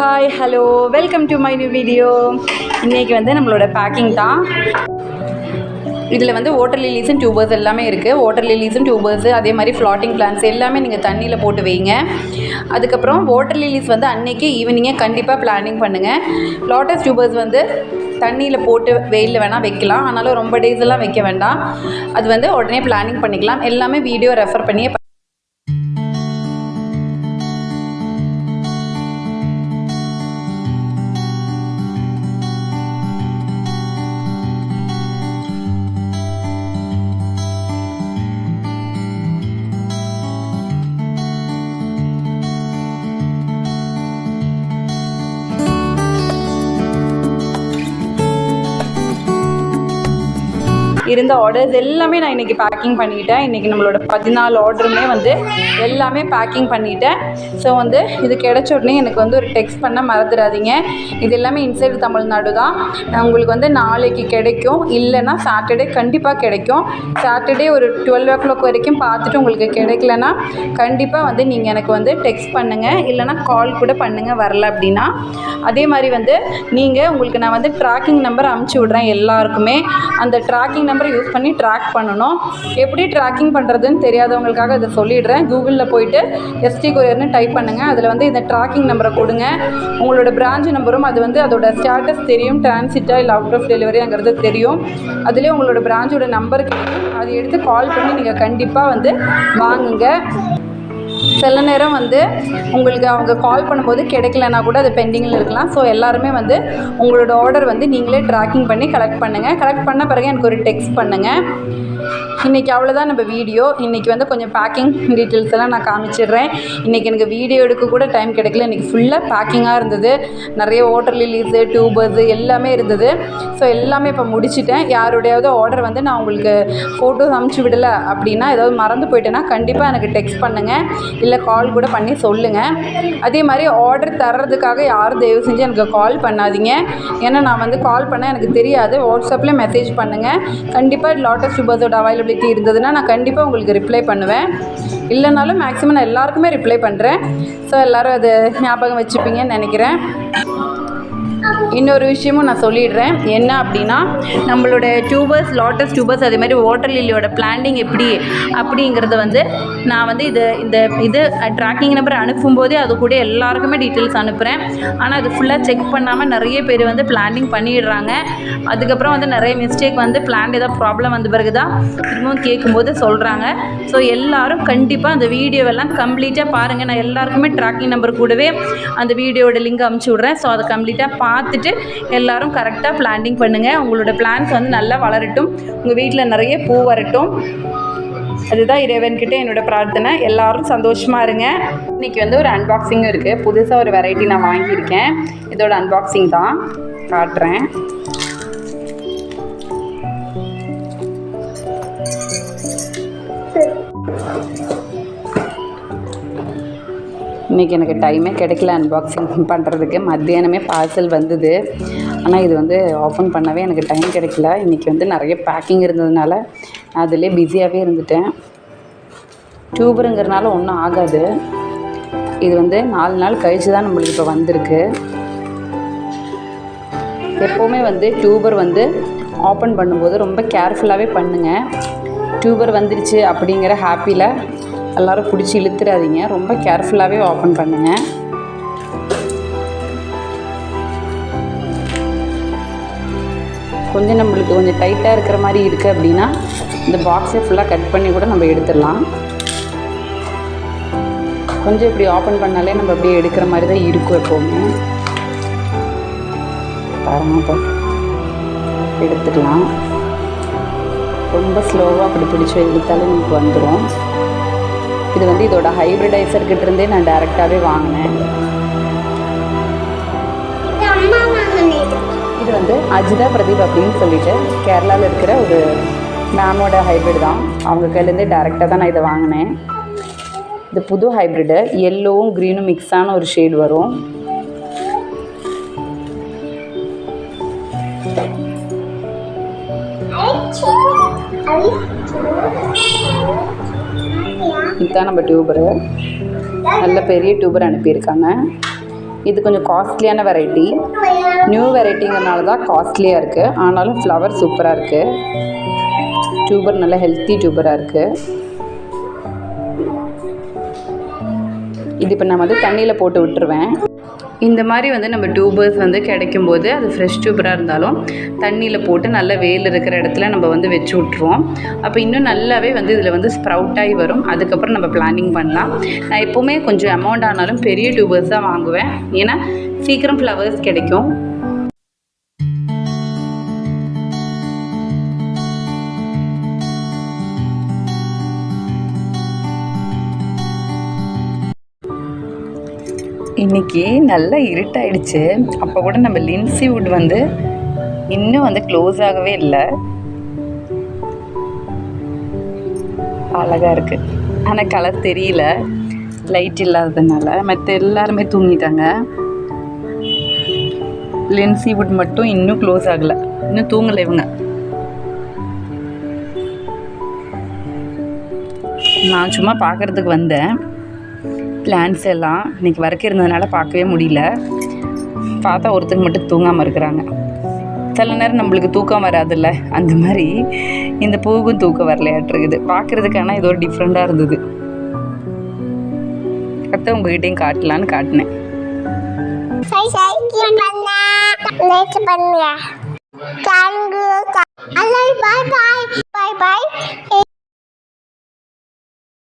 Hi hello welcome to my new video. இன்றைக்கி வந்து நம்மளோட பேக்கிங் தான். இதில் வந்து வாட்டர் லில்லிஸும் டியூபர்ஸ் எல்லாமே இருக்குது. வாட்டர் லில்லிஸும் டியூபர்ஸு அதே மாதிரி ஃப்ளாட்டிங் பிளான்ட்ஸ் எல்லாமே நீங்கள் தண்ணியில் போட்டு வைங்க. அதுக்கப்புறம் வாட்டர் லில்லிஸ் வந்து அன்றைக்கி ஈவினிங்கே கண்டிப்பாக பிளானிங் பண்ணுங்கள். லாட்டஸ் டியூபர்ஸ் வந்து தண்ணியில் போட்டு வெயிலில் வேணால் வைக்கலாம், ஆனாலும் ரொம்ப டேஸ் எல்லாம் வைக்க வேண்டாம். அது வந்து உடனே பிளானிங் பண்ணிக்கலாம். எல்லாமே வீடியோ ரெஃபர் பண்ணியே இருந்த ஆர்டர்ஸ் எல்லாமே நான் இன்றைக்கி பேக்கிங் பண்ணிட்டேன். இன்றைக்கி நம்மளோட 14 ஆர்டருமே வந்து எல்லாமே பேக்கிங் பண்ணிட்டேன். ஸோ வந்து இது கிடைச்ச உடனே எனக்கு வந்து ஒரு டெக்ஸ்ட் பண்ண மறந்துடாதீங்க. இது எல்லாமே இன்சைடு தமிழ்நாடு தான். உங்களுக்கு வந்து நாளைக்கு கிடைக்கும், இல்லைன்னா சாட்டர்டே கண்டிப்பாக கிடைக்கும். சாட்டர்டே ஒரு 12 o'clock வரைக்கும் பார்த்துட்டு உங்களுக்கு கிடைக்கலன்னா கண்டிப்பாக வந்து நீங்கள் எனக்கு வந்து டெக்ஸ்ட் பண்ணுங்கள், இல்லைனா கால் கூட பண்ணுங்கள் வரல அப்படின்னா. அதே மாதிரி வந்து நீங்கள் உங்களுக்கு நான் வந்து ட்ராக்கிங் நம்பர் அமுச்சு விட்றேன் எல்லாருக்குமே. அந்த ட்ராக்கிங் நம்பரை யூஸ் பண்ணி ட்ராக் பண்ணணும். எப்படி ட்ராக்கிங் பண்ணுறதுன்னு தெரியாதவங்களுக்காக அதை சொல்லிடுறேன். கூகுளில் போய்ட்டு எஸ்டி கொரியர்னு டைப் பண்ணுங்கள். அதில் வந்து இந்த ட்ராக்கிங் நம்பரை கொடுங்க. உங்களோட பிரான்ச் நம்பரும் அது வந்து அதோட ஸ்டேட்டஸ் தெரியும், டிரான்சிட்டா இல்லை அவுட் ஆஃப் டெலிவரிங்கிறது தெரியும். அதுலேயே உங்களோட பிரான்ச்சோட நம்பர் கிடைக்கும். அதை எடுத்து கால் பண்ணி நீங்கள் கண்டிப்பாக வந்து வாங்குங்க. சில நேரம் வந்து உங்களுக்கு அவங்க கால் பண்ணும்போது கிடைக்கலனா கூட அது பெண்டிங்கில் இருக்கலாம். ஸோ எல்லாருமே வந்து உங்களோட ஆர்டர் வந்து நீங்களே ட்ராக்கிங் பண்ணி கலெக்ட் பண்ணுங்கள். கலெக்ட் பண்ண பிறகு எனக்கு ஒரு டெக்ஸ்ட் பண்ணுங்கள். இன்றைக்கி அவ்வளோதான் நம்ம வீடியோ. இன்றைக்கி வந்து கொஞ்சம் பேக்கிங் டீட்டெயில்ஸ் எல்லாம் நான் காமிச்சிடுறேன். இன்றைக்கி எனக்கு வீடியோ எடுக்க கூட டைம் கிடைக்கல. இன்றைக்கி ஃபுல்லாக பேக்கிங்காக இருந்தது. நிறைய வாட்டர் லில்லிஸு, டியூபர்ஸு எல்லாமே இருந்தது. ஸோ எல்லாமே இப்போ முடிச்சிட்டேன். யாருடையாவது ஆர்டர் வந்து நான் உங்களுக்கு ஃபோட்டோஸ் அமுச்சு விடலை அப்படின்னா, ஏதாவது மறந்து போயிட்டேன்னா கண்டிப்பாக எனக்கு டெக்ஸ்ட் பண்ணுங்கள், இல்லை கால் கூட பண்ணி சொல்லுங்கள். அதே மாதிரி ஆர்டர் தர்றதுக்காக யாரும் தயவு செஞ்சு எனக்கு கால் பண்ணாதீங்க. ஏன்னா நான் வந்து கால் பண்ணால் எனக்கு தெரியாது. வாட்ஸ்அப்பில் மெசேஜ் பண்ணுங்கள். கண்டிப்பாக லாட்டஸ் டியூபர்ஸோட அவைலபிலிட்டி இருந்ததுன்னா நான் கண்டிப்பாக உங்களுக்கு ரிப்ளை பண்ணுவேன். இல்லைனாலும் மேக்ஸிமம் நான் எல்லாருக்குமே ரிப்ளை பண்ணுறேன். ஸோ எல்லோரும் அது ஞாபகம் வச்சுப்பீங்கன்னு நினைக்கிறேன். இன்னொரு விஷயமும் நான் சொல்லிடுறேன். என்ன அப்படின்னா, நம்மளோட டியூபர்ஸ், லாட்டஸ் டியூபர்ஸ் அதே மாதிரி வாட்டர் லில்லியோட பிளான்டிங் எப்படி அப்படிங்கிறது வந்து நான் வந்து இது ட்ராக்கிங் நம்பர் அனுப்பும்போதே அது கூட எல்லாருக்குமே டீட்டெயில்ஸ் அனுப்புகிறேன். ஆனால் அது ஃபுல்லாக செக் பண்ணாமல் நிறைய பேர் வந்து பிளான்டிங் பண்ணிடுறாங்க. அதுக்கப்புறம் வந்து நிறைய மிஸ்டேக் வந்து பிளான் ஏதாவது ப்ராப்ளம் வந்த பிறகு தான் திரும்பவும் கேட்கும்போது சொல்கிறாங்க. ஸோ எல்லோரும் கண்டிப்பாக அந்த வீடியோவெல்லாம் கம்ப்ளீட்டாக பாருங்கள். நான் எல்லாருக்குமே ட்ராக்கிங் நம்பர் கூடவே அந்த வீடியோட லிங்க் அமுச்சு விட்றேன். ஸோ அதை கம்ப்ளீட்டாக பார்த்துட்டு எல்லாரும் கரெக்டாக பிளான்டிங் பண்ணுங்கள். உங்களோட பிளான்ஸ் வந்து நல்லா வளரட்டும், உங்கள் வீட்டில் நிறைய பூ வரட்டும். அதுதான் இறைவன்கிட்ட என்னோடய பிரார்த்தனை. எல்லோரும் சந்தோஷமாக இருங்க. இன்றைக்கி வந்து ஒரு அன்பாக்சிங்கும் இருக்குது. புதுசாக ஒரு வெரைட்டி நான் வாங்கியிருக்கேன். இதோட அன்பாக்சிங் தான் காட்டுறேன். இன்றைக்கி எனக்கு டைமே கிடைக்கல அன்பாக்சிங் பண்ணுறதுக்கு. மத்தியானமே பார்சல் வந்தது, ஆனால் இது வந்து ஓப்பன் பண்ணவே எனக்கு டைம் கிடைக்கல. இன்றைக்கி வந்து நிறைய பேக்கிங் இருந்ததுனால நான் அதிலே பிஸியாகவே இருந்துட்டேன். டியூபருங்கிறனால ஒன்றும் ஆகாது. இது வந்து 4 நாள் கழித்து தான் நம்மளுக்கு இப்போ வந்திருக்கு. எப்போவுமே வந்து டியூபர் வந்து ஓப்பன் பண்ணும்போது ரொம்ப கேர்ஃபுல்லாகவே பண்ணுங்கள். டியூபர் வந்துருச்சு அப்படிங்கிற ஹாப்பியில் எல்லோரும் பிடிச்சி இழுத்துடாதீங்க. ரொம்ப கேர்ஃபுல்லாகவே ஓப்பன் பண்ணுங்கள். கொஞ்சம் நம்மளுக்கு கொஞ்சம் டைட்டாக இருக்கிற மாதிரி இருக்குது அப்படின்னா இந்த பாக்ஸை ஃபுல்லாக கட் பண்ணி கூட நம்ம எடுத்துடலாம். கொஞ்சம் இப்படி ஓப்பன் பண்ணாலே நம்ம அப்படியே எடுக்கிற மாதிரி தான் இருக்கும் எப்போவுமே. பாருங்க, எடுத்துக்கலாம். ரொம்ப ஸ்லோவாக அப்படி பிடிச்சி எடுத்தாலும் நமக்கு வந்துடும். இது வந்து இதோட ஹைப்ரிடைசர்கிட்ட இருந்தே நான் டைரெக்டாகவே வாங்கினேன். இது வந்து அஜிதா பிரதீப் அப்படின்னு சொல்லிட்டு கேரளாவில் இருக்கிற ஒரு மேமோட ஹைப்ரிட் தான். அவங்க கையிலேருந்தே டைரெக்டாக தான் நான் இதை வாங்கினேன். இது புது ஹைப்ரிடு. எல்லோவும் க்ரீனும் மிக்ஸான ஒரு ஷேட் வரும். இதுதான் நம்ம டியூபரு. நல்ல பெரிய டியூபர் அனுப்பியிருக்காங்க. இது கொஞ்சம் காஸ்ட்லியான வெரைட்டி. நியூ வெரைட்டிங்கிறனால தான் காஸ்ட்லியாக இருக்குது. ஆனாலும் ஃப்ளவர் சூப்பராக இருக்குது. டியூபர் நல்லா ஹெல்த்தி டியூபராக இருக்குது. இது இப்போ நான் வந்து தண்ணியில் போட்டு விட்டுருவேன். இந்த மாதிரி வந்து நம்ம டியூபர்ஸ் வந்து கிடைக்கும்போது அது ஃப்ரெஷ் டியூபராக இருந்தாலும் தண்ணியில் போட்டு நல்லா வெயில் இருக்கிற இடத்துல நம்ம வந்து வச்சு விட்ருவோம். அப்போ இன்னும் நல்லாவே வந்து இதில் வந்து ஸ்ப்ரவுட் ஆகி வரும். அதுக்கப்புறம் நம்ம பிளானிங் பண்ணலாம். நான் எப்போவுமே கொஞ்சம் அமௌண்ட் ஆனாலும் பெரிய டியூபர்ஸ் தான் வாங்குவேன். ஏன்னா சீக்கிரம் ஃப்ளவர்ஸ் கிடைக்கும். இன்றைக்கி நல்லா இருட்டாயிடுச்சு. அப்போ கூட நம்ம லின்சி வுட் வந்து இன்னும் வந்து க்ளோஸ் ஆகவே இல்லை. அழகாக இருக்குது. ஆனால் கலர் தெரியல, லைட் இல்லாததுனால. மற்ற எல்லாருமே தூங்கிட்டாங்க. லின்சி வுட் மட்டும் இன்னும் க்ளோஸ் ஆகலை, இன்னும் தூங்கலை இவங்க. நான் சும்மா பார்க்குறதுக்கு வந்தேன். பிளான்ஸ் எல்லாம் இன்றைக்கி வரைக்கும் இருந்ததுனால பார்க்கவே முடியல. பார்த்தா ஒருத்தருக்கு மட்டும் தூங்காமல் இருக்கிறாங்க. சில நேரம் நம்மளுக்கு தூக்கம் வராதுல்ல, அந்த மாதிரி இந்த பூவுக்கும் தூக்கம் வரலையாட்டிருக்குது. பார்க்குறதுக்கான இது ஒரு டிஃப்ரெண்ட்டாக இருந்தது. அடுத்த உங்ககிட்டையும் காட்டலான்னு காட்டினேன். Bye bye.